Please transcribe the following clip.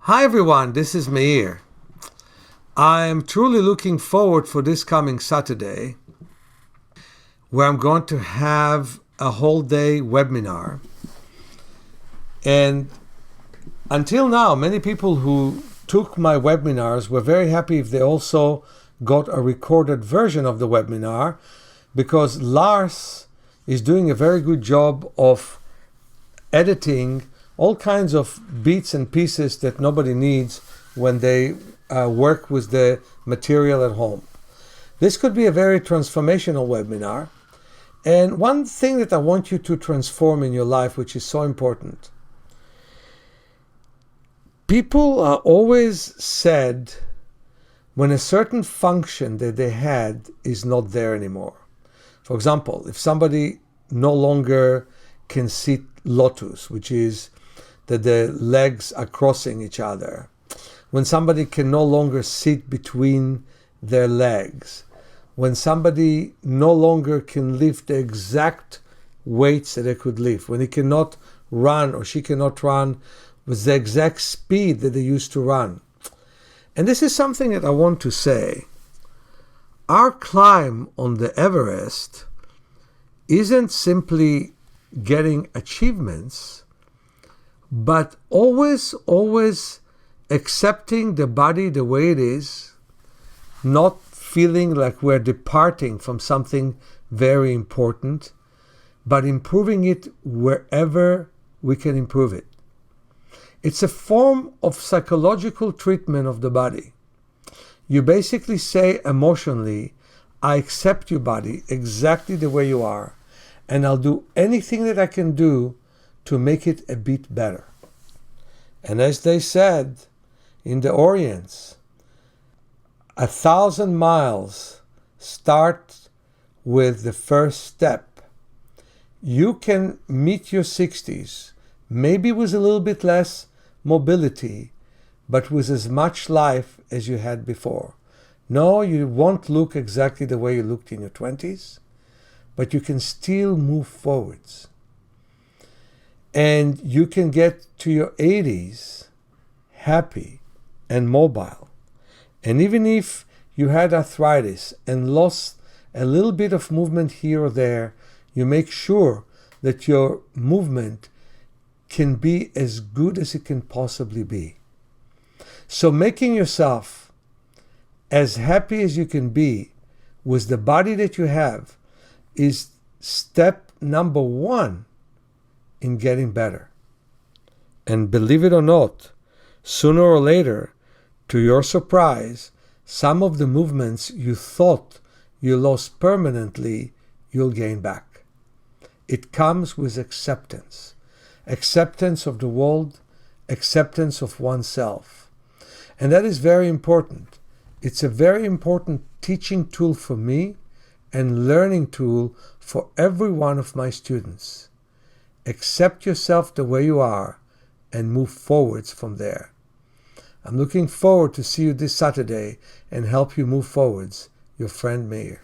Hi everyone, this is Meir. I'm truly looking forward for this coming Saturday, where I'm going to have a whole day webinar. And until now, many people who took my webinars were very happy if they also got a recorded version of the webinar, because Lars is doing a very good job of editing all kinds of bits and pieces that nobody needs when they work with the material at home. This could be a very transformational webinar. And one thing that I want you to transform in your life, which is so important. People are always said when a certain function that they had is not there anymore. For example, if somebody no longer can sit lotus, which is that the legs are crossing each other, when somebody can no longer sit between their legs, when somebody no longer can lift the exact weights that they could lift, when he cannot run or she cannot run with the exact speed that they used to run. And this is something that I want to say. Our climb on the Everest isn't simply getting achievements, but always accepting the body the way it is, not feeling like we're departing from something very important, but improving it wherever we can improve it. It's a form of psychological treatment of the body. You basically say emotionally, I accept you, body, exactly the way you are, and I'll do anything that I can do to make it a bit better. And as they said in the Orient, 1,000 miles start with the first step. You can meet your 60s, maybe with a little bit less mobility, but with as much life as you had before. No, you won't look exactly the way you looked in your 20s, but you can still move forwards. And you can get to your 80s happy and mobile. And even if you had arthritis and lost a little bit of movement here or there, you make sure that your movement can be as good as it can possibly be. So making yourself as happy as you can be with the body that you have is step number one in getting better. And believe it or not, sooner or later, to your surprise, some of the movements you thought you lost permanently, you'll gain back. It comes with acceptance. Acceptance of the world, acceptance of oneself. And that is very important. It's a very important teaching tool for me and learning tool for every one of my students. Accept yourself the way you are and move forwards from there. I'm looking forward to see you this Saturday and help you move forwards. Your friend Meir.